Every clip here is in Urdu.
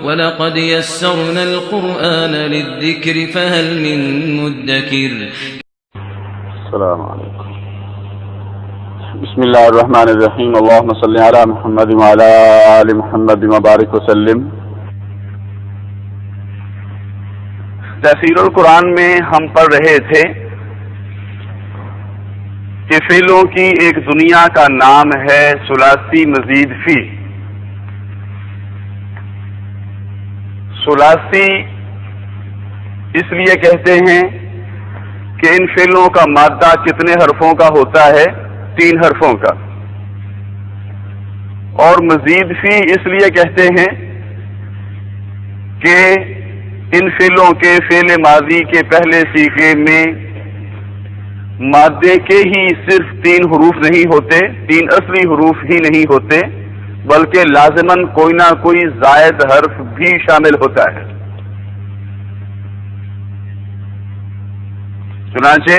وَلَقَدْ يَسَّرْنَا الْقُرْآنَ لِلذِّكْرِ فَهَلْ مِن مُّدَّكِرٍ السلام علیکم. بسم اللہ الرحمن الرحیم. اللہم صلی علی محمد وعلی آل محمد وبارک وسلم. تفسیر القرآن میں ہم پڑھ رہے تھے کہ فعلوں کی ایک دنیا کا نام ہے ثلاثی مزید فی. ثلاثی اس لیے کہتے ہیں کہ ان فعلوں کا مادہ کتنے حرفوں کا ہوتا ہے؟ 3 حرفوں کا. اور مزید فی اس لیے کہتے ہیں کہ ان فعلوں کے فعل ماضی کے پہلے صیغے میں مادے کے ہی صرف 3 حروف نہیں ہوتے، 3 اصلی حروف ہی نہیں ہوتے، بلکہ لازماً کوئی نہ کوئی زائد حرف بھی شامل ہوتا ہے. چنانچہ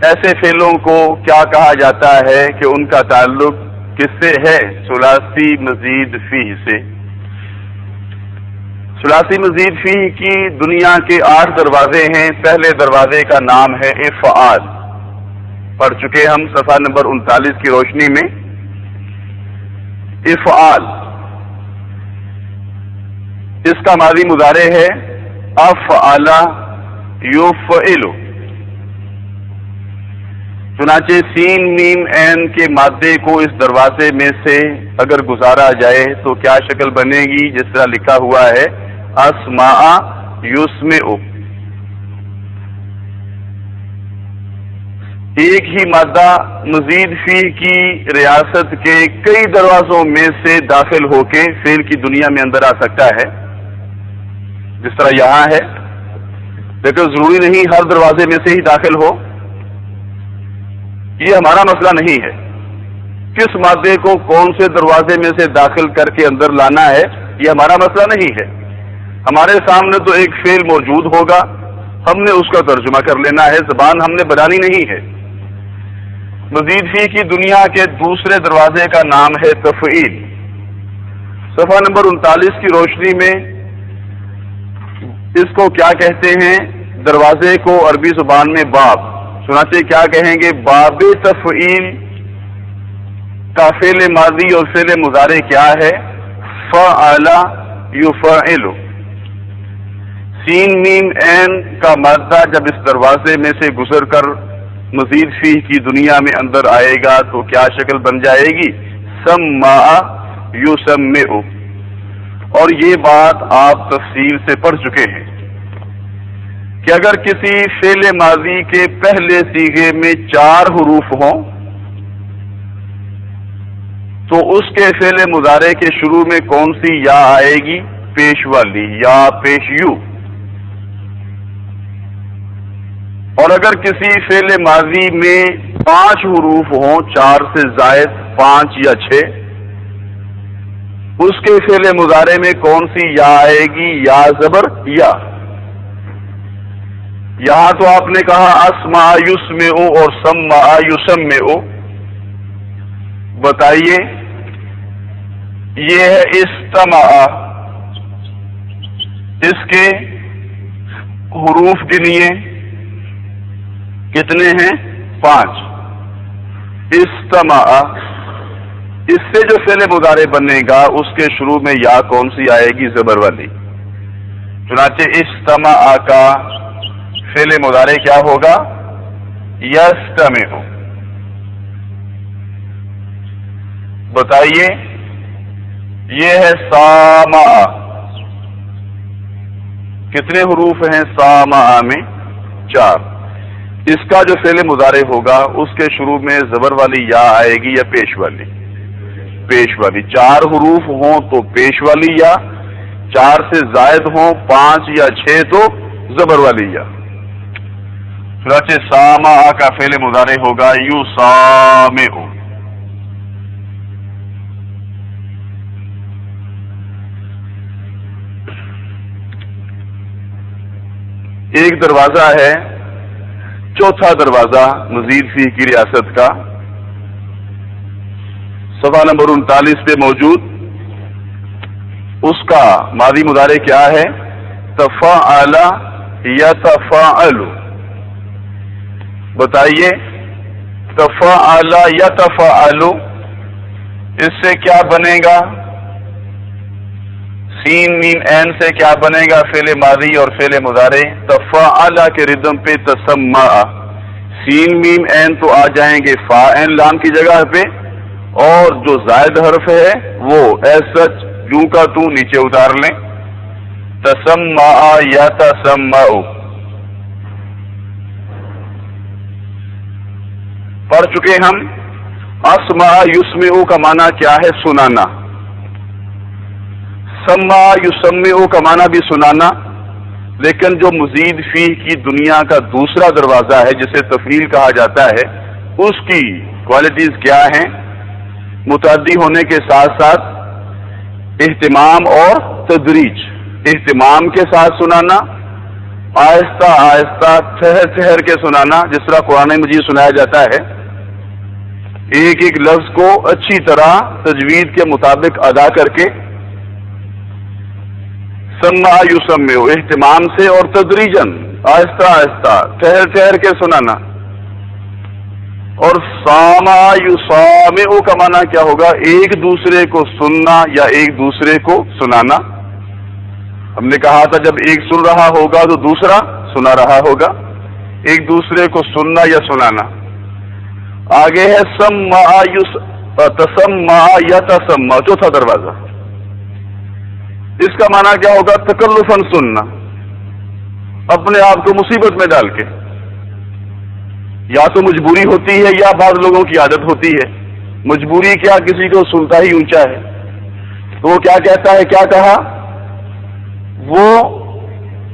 ایسے فعلوں کو کیا کہا جاتا ہے کہ ان کا تعلق کس سے ہے؟ ثلاثی مزید فی سے. ثلاثی مزید فی کی دنیا کے 8 دروازے ہیں. پہلے دروازے کا نام ہے افعال. پڑھ چکے ہم صفحہ نمبر 39 کی روشنی میں. افعال اس کا ماضی مضارع ہے افعل یفعل. چنانچہ سین میم عین کے مادے کو اس دروازے میں سے اگر گزارا جائے تو کیا شکل بنے گی؟ جس طرح لکھا ہوا ہے اسماء یسمع. ایک ہی مادہ مزید فی کی ریاست کے کئی دروازوں میں سے داخل ہو کے فعل کی دنیا میں اندر آ سکتا ہے، جس طرح یہاں ہے. لیکن ضروری نہیں ہر دروازے میں سے ہی داخل ہو. یہ ہمارا مسئلہ نہیں ہے. کس مادے کو کون سے دروازے میں سے داخل کر کے اندر لانا ہے، یہ ہمارا مسئلہ نہیں ہے. ہمارے سامنے تو ایک فعل موجود ہوگا، ہم نے اس کا ترجمہ کر لینا ہے. زبان ہم نے بنانی نہیں ہے. مزید فی کی دنیا کے دوسرے دروازے کا نام ہے تفعیل. صفحہ نمبر 39 کی روشنی میں اس کو کیا کہتے ہیں؟ دروازے کو عربی زبان میں باب. چنانچہ کیا کہیں گے؟ باب تفعیل کا فعل ماضی اور فعل مضارع کیا ہے؟ فعل یفعل. سین میم عین کا مادہ جب اس دروازے میں سے گزر کر مزید فی کی دنیا میں اندر آئے گا تو کیا شکل بن جائے گی؟ سمع یسمع. اور یہ بات آپ تفصیل سے پڑھ چکے ہیں کہ اگر کسی فعل ماضی کے پہلے صیغے میں 4 حروف ہوں تو اس کے فعل مضارع کے شروع میں کون سی یا آئے گی؟ پیش والی یا پیش یو. اور اگر کسی فعل ماضی میں 5 حروف ہوں، 4 سے زائد 5 یا 6، اس کے فعل مضارع میں کون سی یا آئے گی؟ یا زبر یا. یہاں تو آپ نے کہا اسمع یسمع اور سمع یسمع. بتائیے یہ ہے استمع. اس کے حروف گنیے کتنے ہیں؟ 5. استمع. اس سے جو فعل مضارع بنے گا اس کے شروع میں یا کون سی آئے گی؟ زبر والی. چنانچہ استمع کا فعل مضارع کیا ہوگا؟ یستمع. بتائیے یہ ہے سامع. کتنے حروف ہیں سامع میں؟ 4. اس کا جو فعل مضارع ہوگا اس کے شروع میں زبر والی یا آئے گی یا پیش والی؟ پیش والی. 4 حروف ہوں تو پیش والی یا، 4 سے زائد ہوں 5 یا 6 تو زبر والی یا. چنانچہ سامع کا فعل مضارع ہوگا یسامع. ایک دروازہ ہے، چوتھا دروازہ مزید فی کی ریاست کا. صفحہ نمبر 39 پہ موجود اس کا ماضی مضارع کیا ہے؟ تفعل یتفعل. بتائیے تفعل یتفعل اس سے کیا بنے گا؟ سین میم عین سے کیا بنے گا؟ فعل ماضی اور فعل مضارع. تفعل کے ردم پہ تسمع، سین میم عین تو آ جائیں گے فا عین لام کی جگہ پہ، اور جو زائد حرف ہے وہ ایسا یوں کا تو نیچے اتار لیں. تسمع یا تسمع. پڑھ چکے ہم. اسمع یسمع کا معنی کیا ہے؟ سنانا. سمع یسمع کا معنی بھی سنانا، لیکن جو مزید فی کی دنیا کا دوسرا دروازہ ہے جسے تفعیل کہا جاتا ہے، اس کی کوالٹیز کیا ہیں؟ متعدی ہونے کے ساتھ ساتھ اہتمام اور تدریج. اہتمام کے ساتھ سنانا، آہستہ آہستہ ٹھہر ٹھہر کے سنانا، جس طرح قرآن مجید سنایا جاتا ہے. ایک ایک لفظ کو اچھی طرح تجوید کے مطابق ادا کر کے. سمع یسمع اہتمام سے اور تدریجن آہستہ آہستہ ٹھہر ٹھہر کے سنانا. اور سامع یسامع کا معنی کیا ہوگا؟ ایک دوسرے کو سننا یا ایک دوسرے کو سنانا. ہم نے کہا تھا جب ایک سن رہا ہوگا تو دوسرا سنا رہا ہوگا. ایک دوسرے کو سننا یا سنانا. آگے ہے سمع تسمع یا تسمع، چوتھا دروازہ. اس کا معنی کیا ہوگا؟ تکلفاً سننا، اپنے آپ کو مصیبت میں ڈال کے. یا تو مجبوری ہوتی ہے یا بعض لوگوں کی عادت ہوتی ہے. مجبوری کیا؟ کسی کو سنتا ہی اونچا ہے تو وہ کیا کہتا ہے؟ کیا کہا؟ وہ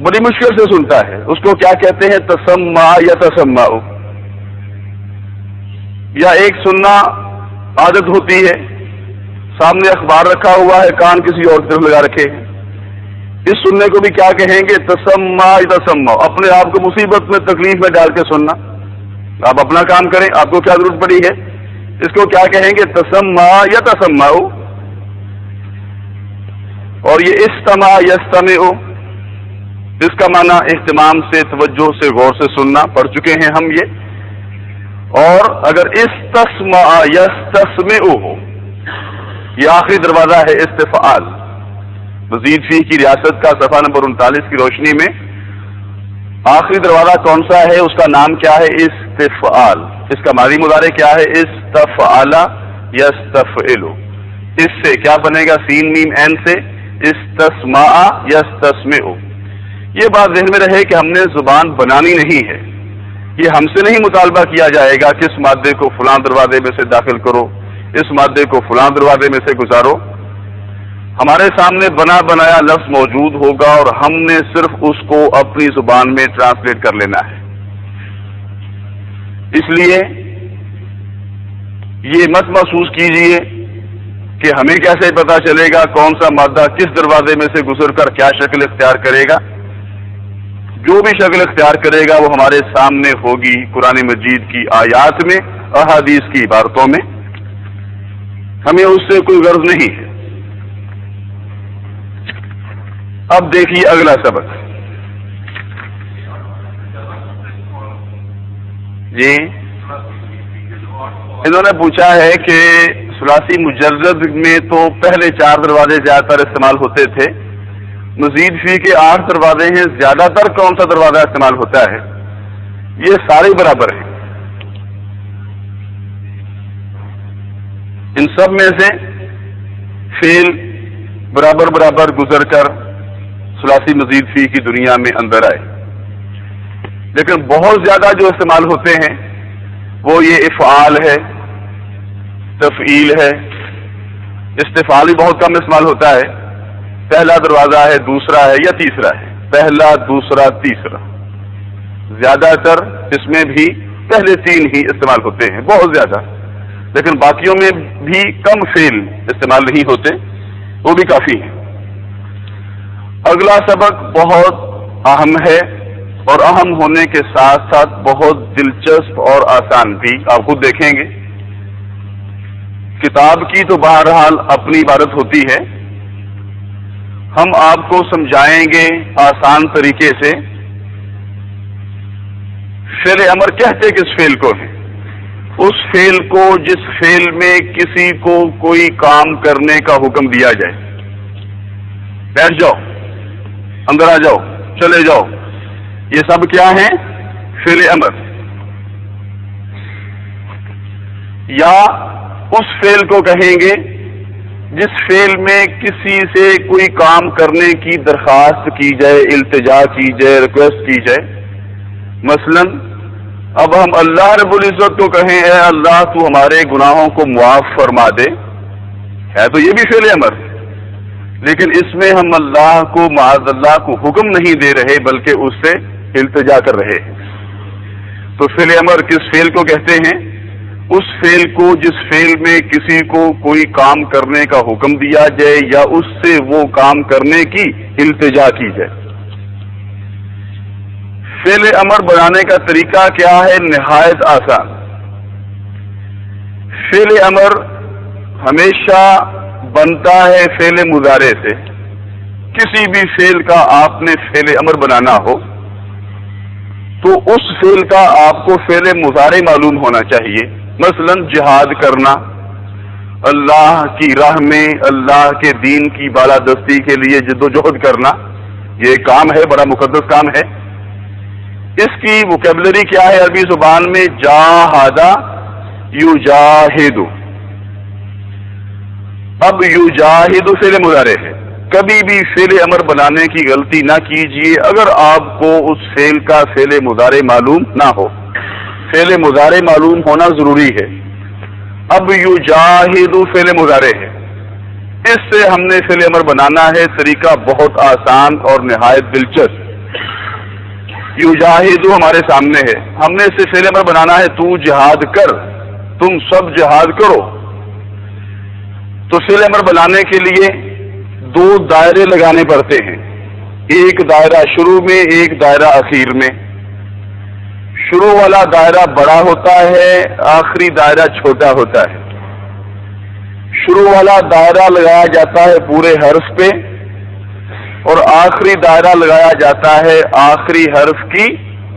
بڑی مشکل سے سنتا ہے. اس کو کیا کہتے ہیں؟ تسمع یا تسمع. یا ایک سننا عادت ہوتی ہے، سامنے اخبار رکھا ہوا ہے، کان کسی اور طرف لگا رکھے ہیں. اس سننے کو بھی کیا کہیں گے؟ تسمع یا تسمع. اپنے آپ کو مصیبت میں تکلیف میں ڈال کے سننا. آپ اپنا کام کریں، آپ کو کیا ضرورت پڑی ہے؟ اس کو کیا کہیں گے؟ تسمع یا تسمع. اور یہ استمع یستمع، اس کا معنی اہتمام سے، توجہ سے، غور سے سننا. پڑھ چکے ہیں ہم یہ. اور اگر استسمع یستسمع ہو، یہ آخری دروازہ ہے استفعال. مزید فی کی ریاست کا صفحہ نمبر 39 کی روشنی میں آخری دروازہ کون سا ہے؟ اس کا نام کیا ہے؟ استفعال. اس کا ماضی مضارع کیا ہے؟ استفعل یستفعل. اس سے کیا بنے گا؟ سین میم عین سے استسمع یستسمع. یہ بات ذہن میں رہے کہ ہم نے زبان بنانی نہیں ہے. یہ ہم سے نہیں مطالبہ کیا جائے گا کہ اس مادے کو فلاں دروازے میں سے داخل کرو، اس مادے کو فلاں دروازے میں سے گزارو. ہمارے سامنے بنا بنایا لفظ موجود ہوگا اور ہم نے صرف اس کو اپنی زبان میں ٹرانسلیٹ کر لینا ہے. اس لیے یہ مت محسوس کیجئے کہ ہمیں کیسے پتا چلے گا کون سا مادہ کس دروازے میں سے گزر کر کیا شکل اختیار کرے گا. جو بھی شکل اختیار کرے گا وہ ہمارے سامنے ہوگی قرآن مجید کی آیات میں، احادیث کی عبارتوں میں. ہمیں اس سے کوئی غرض نہیں ہے. اب دیکھیے اگلا سبق. جی انہوں نے پوچھا ہے کہ ثلاثی مجرد میں تو پہلے 4 دروازے زیادہ تر استعمال ہوتے تھے، مزید فی کے 8 دروازے ہیں، زیادہ تر کون سا دروازہ استعمال ہوتا ہے؟ یہ سارے برابر ہیں. ان سب میں سے فعل برابر برابر گزر کر ثلاثی مزید فی کی دنیا میں اندر آئے. لیکن بہت زیادہ جو استعمال ہوتے ہیں وہ یہ افعال ہے، تفعیل ہے. استفعال بھی بہت کم استعمال ہوتا ہے. پہلا دروازہ ہے، دوسرا ہے یا تیسرا ہے. پہلا، دوسرا، تیسرا. زیادہ تر اس میں بھی پہلے 3 ہی استعمال ہوتے ہیں، بہت زیادہ. لیکن باقیوں میں بھی کم فعل استعمال نہیں ہوتے، وہ بھی کافی ہیں. اگلا سبق بہت اہم ہے اور اہم ہونے کے ساتھ ساتھ بہت دلچسپ اور آسان بھی. آپ خود دیکھیں گے کتاب کی تو بہرحال اپنی عبارت ہوتی ہے، ہم آپ کو سمجھائیں گے آسان طریقے سے فعل امر کہتے کس فعل کو ہے؟ اس فعل کو جس فعل میں کسی کو کوئی کام کرنے کا حکم دیا جائے. بیٹھ جاؤ، اندر آ جاؤ، چلے جاؤ، یہ سب کیا ہیں؟ فعل امر. یا اس فعل کو کہیں گے جس فعل میں کسی سے کوئی کام کرنے کی درخواست کی جائے، التجا کی جائے، ریکویسٹ کی جائے. مثلا اب ہم اللہ رب العزت کو کہیں اے اللہ تو ہمارے گناہوں کو معاف فرما دے، ہے تو یہ بھی فعل امر، لیکن اس میں ہم اللہ کو معاذ اللہ کو حکم نہیں دے رہے بلکہ اس سے التجا کر رہے ہیں. تو فعل امر کس فعل کو کہتے ہیں؟ اس فعل کو جس فعل میں کسی کو کوئی کام کرنے کا حکم دیا جائے یا اس سے وہ کام کرنے کی التجا کی جائے. فعل امر بنانے کا طریقہ کیا ہے؟ نہایت آسان. فعل امر ہمیشہ بنتا ہے فعل مضارع سے. کسی بھی فعل کا آپ نے فعل امر بنانا ہو تو اس فعل کا آپ کو فعل مضارع معلوم ہونا چاہیے. مثلا جہاد کرنا، اللہ کی راہ میں اللہ کے دین کی بالادستی کے لیے جد و جہد کرنا، یہ ایک کام ہے، بڑا مقدس کام ہے. اس کی ووکیبلری کیا ہے عربی زبان میں؟ جاہدہ یجاہد. اب یجاہد فعل مضارع ہے. کبھی بھی فعل امر بنانے کی غلطی نہ کیجیے اگر آپ کو اس فعل کا فعل مضارع معلوم نہ ہو. فعل مضارع معلوم ہونا ضروری ہے. اب یجاہد فعل مضارع ہے، اس سے ہم نے فعل امر بنانا ہے. طریقہ بہت آسان اور نہایت دلچسپ. یجاہد ہمارے سامنے ہے، ہم نے اسے فعل امر بنانا ہے. تو جہاد کر، تم سب جہاد کرو. تو فعل امر بنانے کے لیے دو دائرے لگانے پڑتے ہیں، ایک دائرہ شروع میں، ایک دائرہ اخیر میں. شروع والا دائرہ بڑا ہوتا ہے، آخری دائرہ چھوٹا ہوتا ہے. شروع والا دائرہ لگایا جاتا ہے پورے حرف پہ اور آخری دائرہ لگایا جاتا ہے آخری حرف کی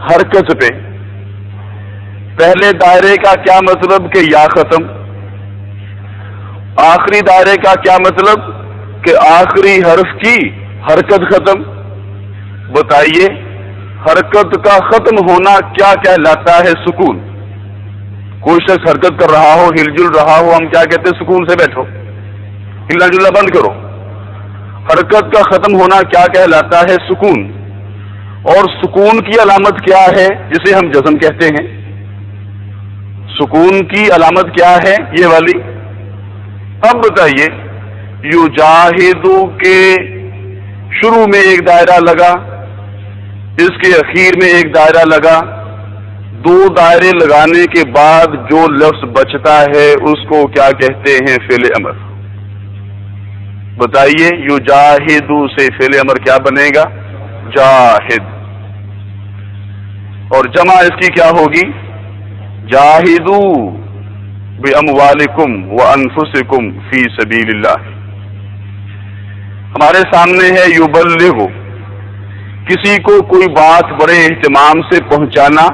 حرکت پہ. پہلے دائرے کا کیا مطلب کہ یا ختم، آخری دائرے کا کیا مطلب کہ آخری حرف کی حرکت ختم. بتائیے حرکت کا ختم ہونا کیا کہلاتا ہے؟ سکون. کوئی شخص حرکت کر رہا ہو، ہل جل رہا ہو، ہم کیا کہتے ہیں؟ سکون سے بیٹھو، ہلنا جلنا بند کرو. حرکت کا ختم ہونا کیا کہلاتا ہے؟ سکون. اور سکون کی علامت کیا ہے جسے ہم جزم کہتے ہیں؟ سکون کی علامت کیا ہے؟ یہ والی. اب بتائیے یجاہدو کے شروع میں ایک دائرہ لگا، اس کے اخیر میں ایک دائرہ لگا. دو دائرے لگانے کے بعد جو لفظ بچتا ہے اس کو کیا کہتے ہیں؟ فعل امر. بتائیے یجاہدو سے فعل امر کیا بنے گا؟ جاہد. اور جمع اس کی کیا ہوگی؟ جاہدو بِأَمْوَالِكُمْ وَأَنفُسِكُمْ فِي سَبِيلِ اللَّهِ. ہمارے سامنے ہے یبلغ، کسی کو کوئی بات بڑے اہتمام سے پہنچانا.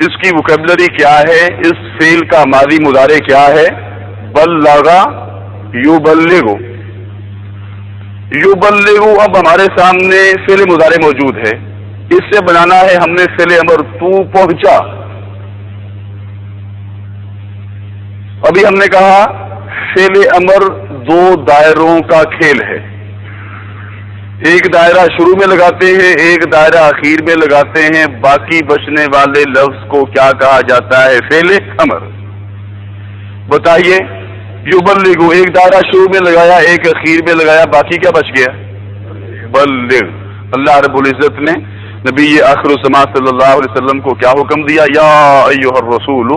اس کی ووکیبلری کیا ہے؟ اس فعل کا ماضی مضارع کیا ہے؟ بلغ یبلغ. یبلغ اب ہمارے سامنے فعل مضارع موجود ہے، اس سے بنانا ہے ہم نے فعل امر تو پہنچا. ابھی ہم نے کہا فعل امر دو دائروں کا کھیل ہے. ایک دائرہ شروع میں لگاتے ہیں، ایک دائرہ اخیر میں لگاتے ہیں. باقی بچنے والے لفظ کو کیا کہا جاتا ہے؟ فعل امر. بتائیے یبلغ ایک دائرہ شروع میں لگایا، ایک اخیر میں لگایا، باقی کیا بچ گیا؟ بلغ. اللہ رب العزت نے نبی آخر الزمان صلی اللہ علیہ وسلم کو کیا حکم دیا؟ یا ایھا الرسول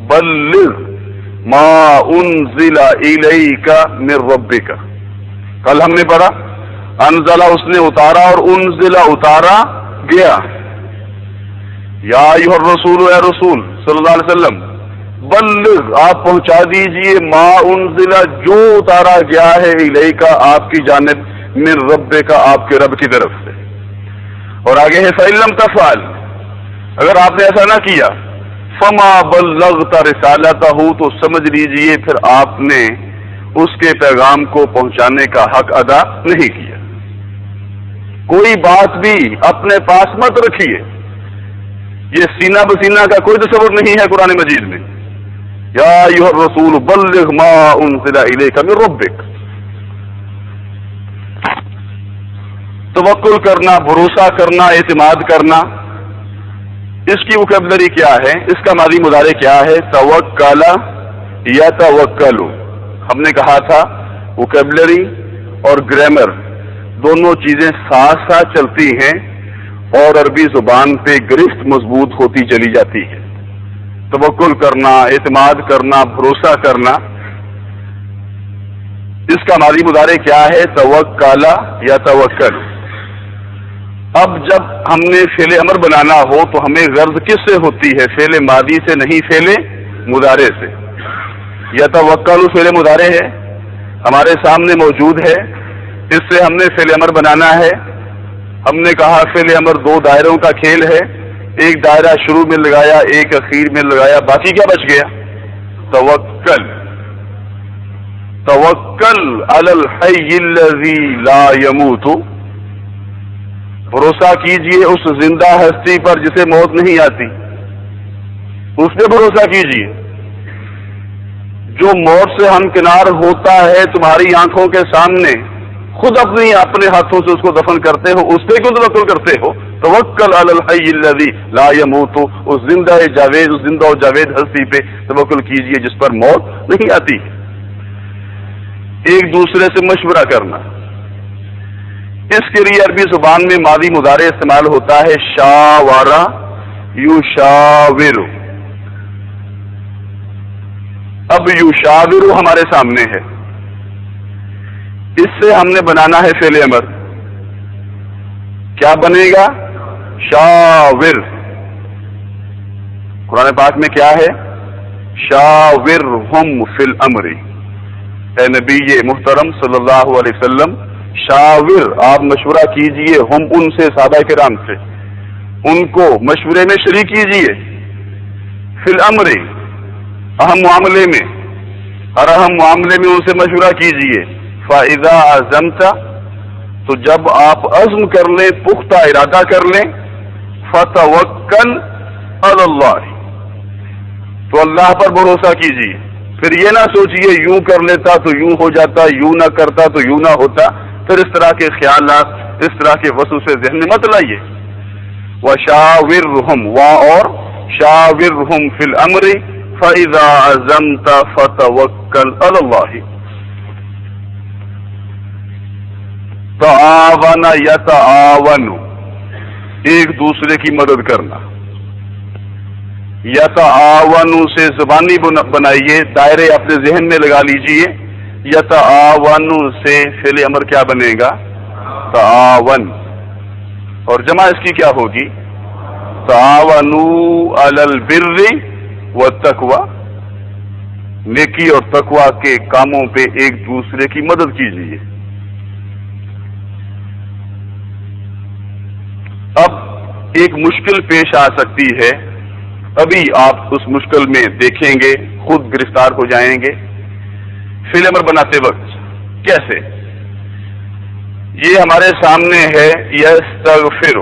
بلغ ما انزل الیک من ربک. کل ہم نے پڑھا انزلہ اس نے اتارا اور انزلہ اتارا گیا. یا ایھا الرسول اے رسول صلی اللہ علیہ وسلم بلغ آپ پہنچا دیجئے ما انزلہ جو اتارا گیا ہے الیک آپ کی جانب من ربک آپ کے رب کی طرف سے. اور آگے ہے فَإِن لَمْ تَفْعَلْ اگر آپ نے ایسا نہ کیا فَمَا بَلَّغْتَ رِسَالَتَهُ تو سمجھ لیجئے پھر آپ نے اس کے پیغام کو پہنچانے کا حق ادا نہیں کیا. کوئی بات بھی اپنے پاس مت رکھیے. یہ سینہ بسینہ کا کوئی تصور نہیں ہے قرآن مجید میں. یا ایھا الرسول بلغ ما انزل الیک من ربک. توکل کرنا، بھروسہ کرنا، اعتماد کرنا، اس کی وکیبلری کیا ہے؟ اس کا ماضی مضارع کیا ہے؟ توکل یتوکل. ہم نے کہا تھا وکیبلری اور گرامر دونوں چیزیں ساتھ ساتھ چلتی ہیں اور عربی زبان پہ گرفت مضبوط ہوتی چلی جاتی ہے. توکل کرنا، اعتماد کرنا، بھروسہ کرنا، اس کا ماضی مضارع کیا ہے؟ توکل یتوکل. اب جب ہم نے فعل امر بنانا ہو تو ہمیں غرض کس سے ہوتی ہے؟ فعل ماضی سے نہیں، فعل مضارع سے. یتوکل فعل مضارع ہے، ہمارے سامنے موجود ہے، اس سے ہم نے فعل امر بنانا ہے. ہم نے کہا فعل امر دو دائروں کا کھیل ہے، ایک دائرہ شروع میں لگایا، ایک اخیر میں لگایا، باقی کیا بچ گیا؟ توکل. توکل علی الحی الذی لا یموت. بھروسہ کیجئے اس زندہ ہستی پر جسے موت نہیں آتی، اس پہ بھروسہ کیجئے. جو موت سے ہمکنار ہوتا ہے تمہاری آنکھوں کے سامنے، خود اپنے ہاتھوں سے اس کو دفن کرتے ہو، اس پہ کیوں توکل کرتے ہو؟ توکل علی الحی الذی لا یموت. اس زندہ جاوید، اس زندہ و جاوید ہستی پہ توکل کیجئے جس پر موت نہیں آتی. ایک دوسرے سے مشورہ کرنا، اس کے لیے عربی زبان میں ماضی مضارع استعمال ہوتا ہے شاورا یشاور. اب یشاور ہمارے سامنے ہے، اس سے ہم نے بنانا ہے فعل امر. کیا بنے گا؟ شاور. قرآن پاک میں کیا ہے؟ شاورہم فی الامر. اے نبی محترم صلی اللہ علیہ وسلم، شاور آپ مشورہ کیجئے، ہم ان سے، صحابہ کرام سے، ان کو مشورے میں شریک کیجئے. فی الامر اہم معاملے میں، ہر اہم معاملے میں ان سے مشورہ کیجئے. فاذا عزمت تو جب آپ عزم کر لیں، پختہ ارادہ کر لیں، فتوکل علی اللہ تو اللہ پر بھروسہ کیجئے. پھر یہ نہ سوچئے یوں کر لیتا تو یوں ہو جاتا، یوں نہ کرتا تو یوں نہ ہوتا. پھر اس طرح کے خیالات، اس طرح کے وسوسے ذہن میں مت لائیے. وشاورہم اور شاورہم فی الامر فاذا عزمت فتوکل علی اللہ. تعاون یتعاون ایک دوسرے کی مدد کرنا. یتعاون سے زبانی بنائیے، دائرے اپنے ذہن میں لگا لیجئے. یتعاون سے فعل امر کیا بنے گا؟ تعاون. اور جمع اس کی کیا ہوگی؟ تعاونوا علی البر والتقوی. نیکی اور تقوی کے کاموں پہ ایک دوسرے کی مدد کیجیے. اب ایک مشکل پیش آ سکتی ہے، ابھی آپ اس مشکل میں دیکھیں گے، خود گرفتار ہو جائیں گے. فعل امر بناتے وقت کیسے؟ یہ ہمارے سامنے ہے یستغفر.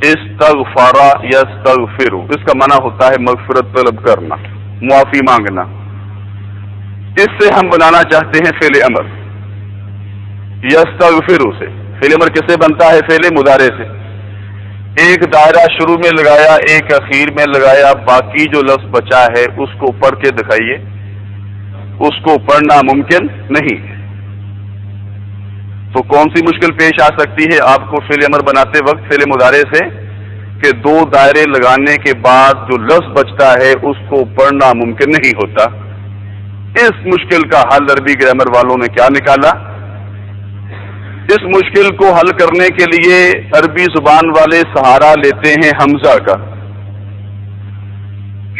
استغفر یستغفر، اس کا معنی ہوتا ہے مغفرت طلب کرنا، معافی مانگنا. اس سے ہم بنانا چاہتے ہیں فعل امر یستغفر سے. فعل امر کس سے بنتا ہے؟ فعل مضارع سے. ایک دائرہ شروع میں لگایا، ایک اخیر میں لگایا، باقی جو لفظ بچا ہے اس کو پڑھ کے دکھائیے. اس کو پڑھنا ممکن نہیں ہے تو کون سی مشکل پیش آ سکتی ہے آپ کو فعل امر بناتے وقت فعل مضارع سے؟ کہ دو دائرے لگانے کے بعد جو لفظ بچتا ہے اس کو پڑھنا ممکن نہیں ہوتا. اس مشکل کا حل عربی گرامر والوں نے کیا نکالا؟ اس مشکل کو حل کرنے کے لیے عربی زبان والے سہارا لیتے ہیں حمزہ کا.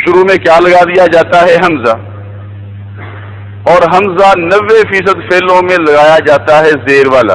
شروع میں کیا لگا دیا جاتا ہے؟ حمزہ. اور حمزہ 90% فعلوں میں لگایا جاتا ہے زیر والا.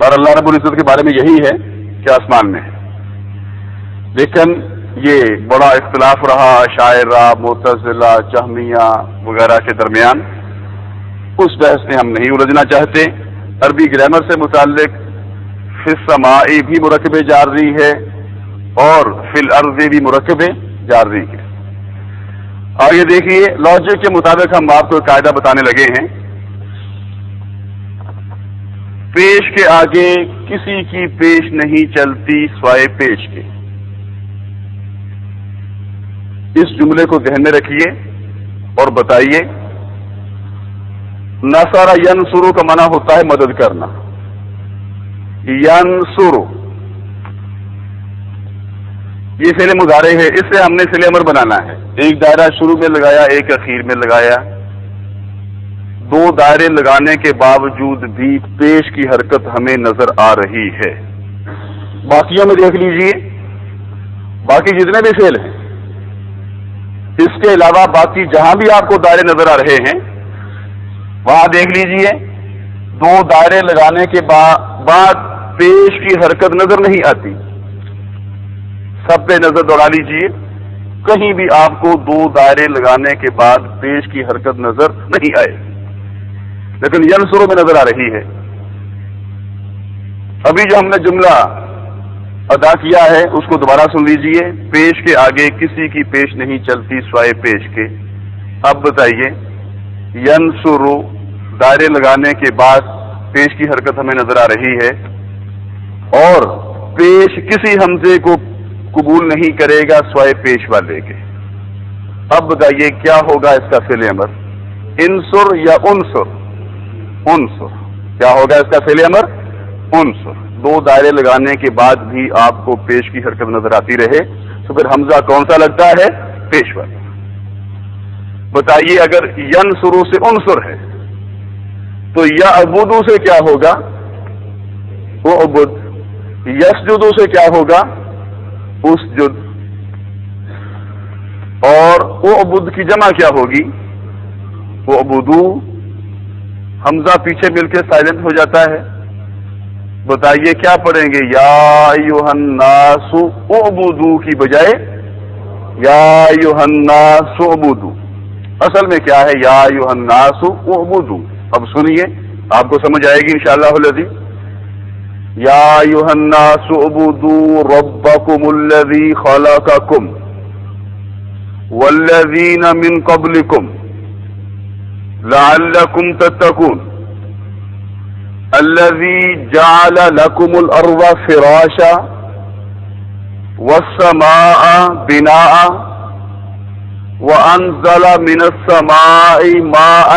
بار اللہ رب العزت کے بارے میں یہی ہے کہ آسمان میں ہے. لیکن یہ بڑا اختلاف رہا شاعرہ معتزلہ جہمیہ وغیرہ کے درمیان. اس بحث میں ہم نہیں الجھنا چاہتے. عربی گرامر سے متعلق فی السماء بھی مرکب جاری ہے اور فی الارض بھی مرکب جاری ہے. آگے دیکھیے لاجک کے مطابق ہم آپ کو قاعدہ بتانے لگے ہیں. پیش کے آگے کسی کی پیش نہیں چلتی سوائے پیش کے. اس جملے کو ذہن میں رکھیے اور بتائیے. نصر ینصر کا معنی ہوتا ہے مدد کرنا. ینصر یہ فعل مضارع ہے. اس سے ہم نے فعل امر بنانا ہے. ایک دائرہ شروع میں لگایا ایک اخیر میں لگایا. دو دائرے لگانے کے باوجود بھی پیش کی حرکت ہمیں نظر آ رہی ہے. باقیوں میں دیکھ لیجئے باقی جتنے بھی فعل ہیں اس کے علاوہ باقی جہاں بھی آپ کو دائرے نظر آ رہے ہیں وہاں دیکھ لیجئے دو دائرے لگانے کے بعد پیش کی حرکت نظر نہیں آتی. سب پہ نظر دوڑا لیجئے کہیں بھی آپ کو دو دائرے لگانے کے بعد پیش کی حرکت نظر نہیں آئے لیکن ینصروں میں نظر آ رہی ہے. ابھی جو ہم نے جملہ ادا کیا ہے اس کو دوبارہ سن لیجئے. پیش کے آگے کسی کی پیش نہیں چلتی سوائے پیش کے. اب بتائیے ینصر دائرے لگانے کے بعد پیش کی حرکت ہمیں نظر آ رہی ہے اور پیش کسی حمزے کو قبول نہیں کرے گا سوائے پیش والے کے. اب بتائیے کیا ہوگا اس کا فعل امر؟ انصر یا انصر؟ انصر. کیا ہوگا اس کا فعل امر؟ انصر. دو دائرے لگانے کے بعد بھی آپ کو پیش کی حرکت نظر آتی رہے تو پھر حمزہ کون سا لگتا ہے؟ پیش والا. بتائیے اگر ینصرو سے انصر ہے تو یعبدو سے کیا ہوگا؟ اعبد. یسجدو سے کیا ہوگا؟ اسجد. اور اعبد کی جمع کیا ہوگی؟ اعبدو. حمزہ پیچھے مل کے سائلنٹ ہو جاتا ہے. بتائیے کیا پڑھیں گے؟ یا ایھا الناس اعبدو کی بجائے یا ایھا الناس اعبدو. اصل میں کیا ہے؟ یا ایھا الناس اعبدو. اب سنیے آپ کو سمجھ آئے گی انشاءاللہ العزیز. یا ایھا الناس اعبدوا ربکم الذی خلقکم والذین من قبلکم لعلکم تتقون الذی جعل لکم الارض فراشا والسماء بناء وانزل من السماء ماء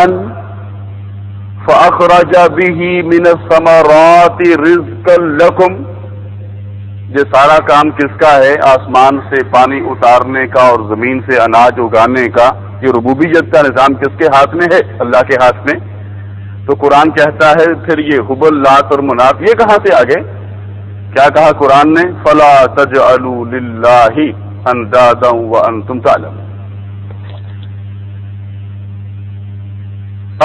فأخرج به من الثمرات رزقا لكم. یہ سارا کام کس کا ہے؟ آسمان سے پانی اتارنے کا اور زمین سے اناج اگانے کا. یہ ربوبیت کا نظام کس کے ہاتھ میں ہے؟ اللہ کے ہاتھ میں. تو قرآن کہتا ہے پھر یہ حبل لات اور منات یہ کہاں سے آ گئے؟ کیا کہا قرآن نے؟ فلا تجعلوا للہ اندادا وانتم تعلمون.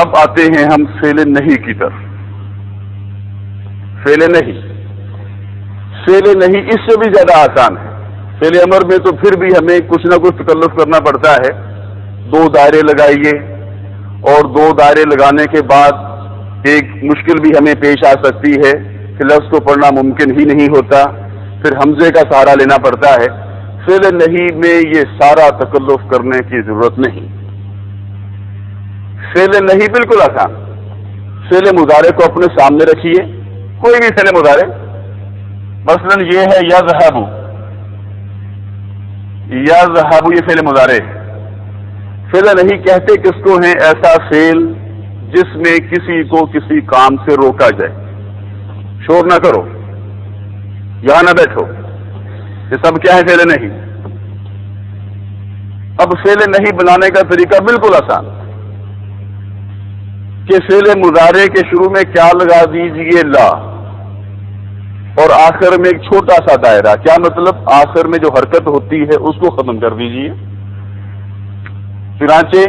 اب آتے ہیں ہم فعل نہیں کی طرف. فعل نہیں اس سے بھی زیادہ آسان ہے. فعل امر میں تو پھر بھی ہمیں کچھ نہ کچھ تکلف کرنا پڑتا ہے. دو دائرے لگائیے اور دو دائرے لگانے کے بعد ایک مشکل بھی ہمیں پیش آ سکتی ہے کہ لفظ کو پڑھنا ممکن ہی نہیں ہوتا. پھر حمزے کا سہارا لینا پڑتا ہے. فعل نہیں میں یہ سارا تکلف کرنے کی ضرورت نہیں. فعل نہیں بالکل آسان. فعل مضارع کو اپنے سامنے رکھیے. کوئی بھی فعل مضارع مثلا یہ ہے یذهب. یذهب یہ فعل مضارع ہے. فعل نہیں کہتے کس کو ہیں؟ ایسا فعل جس میں کسی کو کسی کام سے روکا جائے. شور نہ کرو, یہاں نہ بیٹھو. یہ سب کیا ہے؟ فعل نہیں. اب فعل نہیں بنانے کا طریقہ بالکل آسان کہ فعل مضارع کے شروع میں کیا لگا دیجئے؟ لا. اور آخر میں ایک چھوٹا سا دائرہ. کیا مطلب؟ آخر میں جو حرکت ہوتی ہے اس کو ختم کر دیجئے. چنانچہ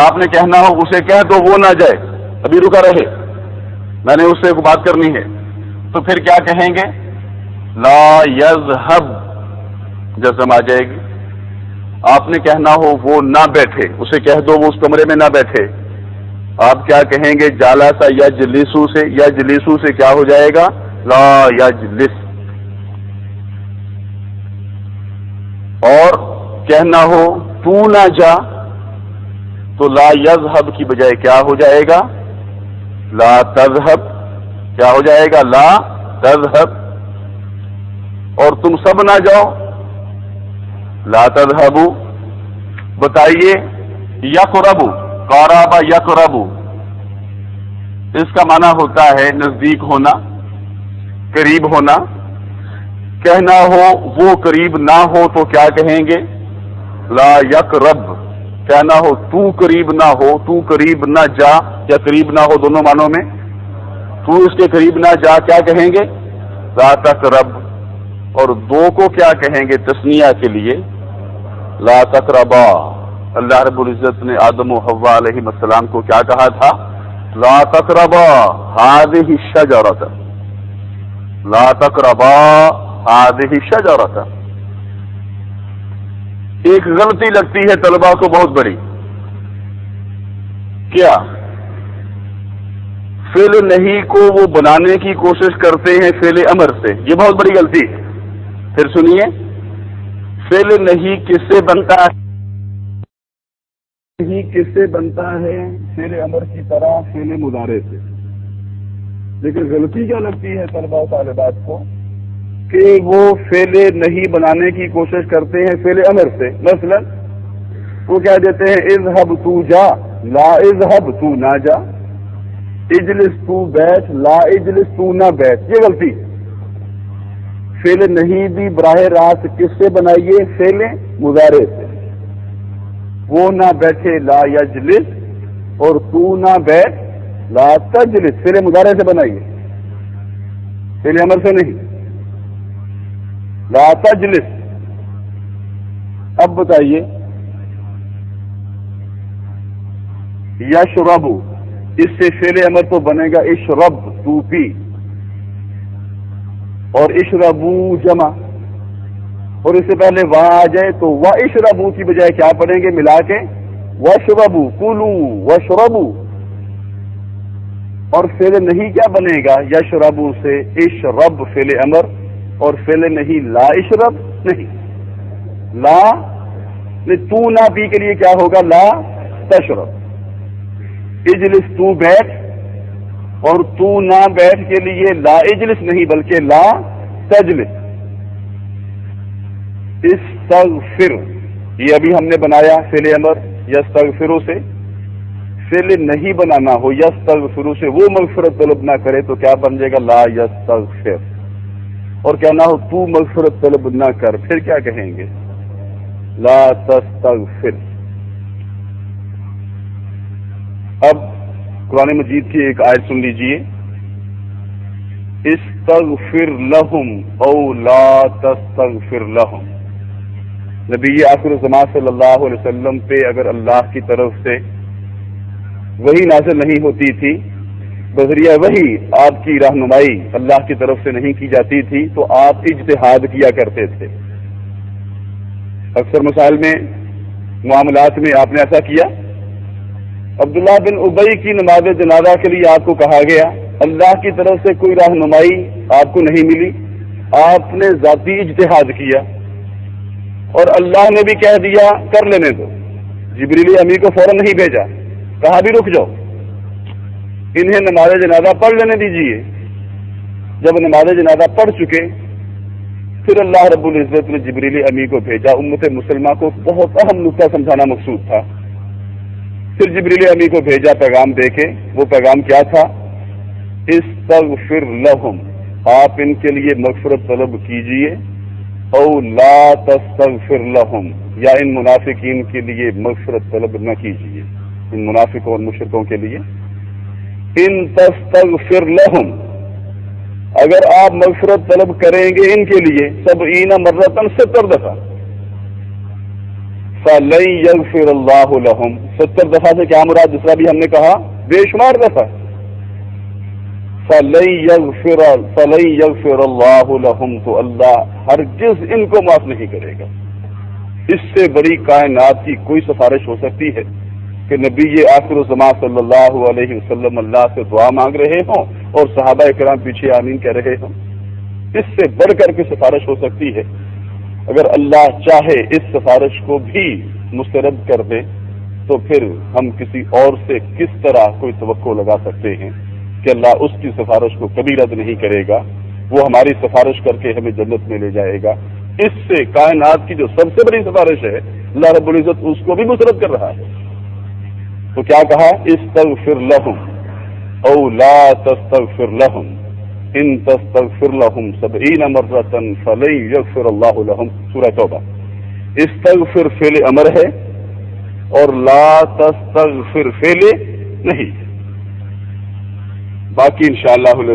آپ نے کہنا ہو اسے کہہ دو وہ نہ جائے, ابھی رکا رہے, میں نے اس سے بات کرنی ہے. تو پھر کیا کہیں گے؟ لا یذهب جزم آ جائے گی. آپ نے کہنا ہو وہ نہ بیٹھے، اسے کہہ دو وہ اس کمرے میں نہ بیٹھے. آپ کیا کہیں گے؟ جالسا یجلسو سے، یجلسو سے کیا ہو جائے گا؟ لا یجلس. اور کہنا ہو تو نہ جا تو لا یذهب کی بجائے کیا ہو جائے گا؟ لا تذهب. کیا ہو جائے گا؟ لا تذهب. اور تم سب نہ جاؤ، لا تذهبوا. بتائیے یقربو، قرب یقربو، اس کا معنی ہوتا ہے نزدیک ہونا، قریب ہونا. کہنا ہو وہ قریب نہ ہو تو کیا کہیں گے؟ لا یقرب. کہنا ہو تو قریب نہ ہو، تو قریب نہ جا یا قریب نہ ہو دونوں معنوں میں. تو اس کے قریب نہ جا کیا کہیں گے؟ لا تقرب. اور دو کو کیا کہیں گے تثنیہ کے لیے؟ لا تقربا. اللہ رب العزت نے آدم و حوا علیہ السلام کو کیا کہا تھا؟ لا تقربا هذه الشجرة. لا تقربا هذه الشجرة. ایک غلطی لگتی ہے طلباء کو بہت بڑی. کیا؟ فعل نہیں کو وہ بنانے کی کوشش کرتے ہیں فعل امر سے. یہ بہت بڑی غلطی ہے. پھر سنیے، فعل نہیں کس سے بنتا ہے؟ نہیں کس سے بنتا ہے؟ فعل امر کی طرح فعل مضارع سے. لیکن غلطی کیا لگتی ہے طلباء و طالبات کو کہ وہ فعل نہیں بنانے کی کوشش کرتے ہیں فعل امر سے. مثلا وہ کیا دیتے ہیں؟ اذهب تو جا، لا اذهب تو نہ جا. اجلس تو بیٹھ، لا اجلس تو نہ بیٹھ. یہ غلطی. فعل نہیں بھی براہ راست کس سے بنائیے؟ فعل مضارع سے. وہ نہ بیٹھے لا یجلس، اور تو نہ بیٹھ لا تجلس. فعل مضارع سے بنائیے، فعل امر سے نہیں. لا تجلس. اب بتائیے یشرب، اس سے فعل امر تو بنے گا اشرب، تو پی. اور اشربو جمع، اور اس سے پہلے وا آ جائے تو وا اشربو کی بجائے کیا پڑھیں گے ملا کے؟ واشربو، کلو واشربو. اور فعل نہیں کیا بنے گا؟ یشربو سے اشرب فعل امر، اور فعل نہیں لا اشرب نہیں. لا تو نہ پی کے لیے کیا ہوگا؟ لا تشرب. اجلس تو بیٹھ، اور تو نہ بیٹھ کے لیے لا اجلس نہیں بلکہ لا تجلس. استغفر، یہ ابھی ہم نے بنایا فعل امر یستغفرو سے. فعل نہیں بنانا ہو یستغفرو سے، وہ مغفرت طلب نہ کرے تو کیا بن جائے گا؟ لا یستغفر. اور کہنا ہو تو مغفرت طلب نہ کر، پھر کیا کہیں گے؟ لا تستغفر. اب قرآن مجید کی ایک آیت سن لیجئے، استغفر لہم او لا تستغفر لہم. نبی آخر الزمان صلی اللہ علیہ وسلم پہ اگر اللہ کی طرف سے وحی نازل نہیں ہوتی تھی، بذریعہ وحی آپ کی رہنمائی اللہ کی طرف سے نہیں کی جاتی تھی، تو آپ اجتہاد کیا کرتے تھے. اکثر مسائل میں، معاملات میں آپ نے ایسا کیا. عبداللہ بن ابی کی نماز جنازہ کے لیے آپ کو کہا گیا، اللہ کی طرف سے کوئی رہنمائی آپ کو نہیں ملی، آپ نے ذاتی اجتہاد کیا، اور اللہ نے بھی کہہ دیا کر لینے دو. جبریل امی کو فوراً نہیں بھیجا، کہا بھی رک جاؤ، انہیں نماز جنازہ پڑھ لینے دیجیے. جب نماز جنازہ پڑھ چکے، پھر اللہ رب العزت نے جبریل امی کو بھیجا. امت مسلمہ کو بہت اہم نقطہ سمجھانا مقصود تھا. پھر جبریل امی کو بھیجا پیغام دے کے. وہ پیغام کیا تھا؟ استغفر لہم، آپ ان کے لیے مغفرت طلب کیجئے، او لا تستغفر لہم، یا ان منافقین کے لیے مغفرت طلب نہ کیجئے، ان منافقوں اور مشرکوں کے لیے. ان تستغفر لہم، اگر آپ مغفرت طلب کریں گے ان کے لیے 70 مرتن 70 دفعہ، فَلَن يَغْفِرَ اللَّهُ لَهُمْ، 70 دفعہ سے کیا مراد؟ جس طرح بھی ہم نے کہا بے شمار دفعہ. فَلَن يَغْفِرَ اللَّهُ لَهُمْ، تو اللہ ہرگز ان کو معاف نہیں کرے گا۔ اس سے بڑی کائنات کی کوئی سفارش ہو سکتی ہے کہ نبی آخر الزمان صلی اللہ علیہ وسلم اللہ سے دعا مانگ رہے ہوں اور صحابہ کرام پیچھے آمین کہہ رہے ہوں؟ اس سے بڑھ کر کے سفارش ہو سکتی ہے؟ اگر اللہ چاہے اس سفارش کو بھی مسترد کر دے تو پھر ہم کسی اور سے کس طرح کوئی توقع لگا سکتے ہیں کہ اللہ اس کی سفارش کو کبھی رد نہیں کرے گا، وہ ہماری سفارش کر کے ہمیں جنت میں لے جائے گا۔ اس سے کائنات کی جو سب سے بڑی سفارش ہے اللہ رب العزت اس کو بھی مسرت کر رہا ہے۔ تو کیا کہا؟ استغفر لہم او لا تستغفر لہم ان تستغفر لہم 70 مرۃ فلن یغفر اللہ لہم، سورہ توبہ۔ استغفر فعل امر ہے اور لا تستغفر فعل نہیں، باقی انشاءاللہ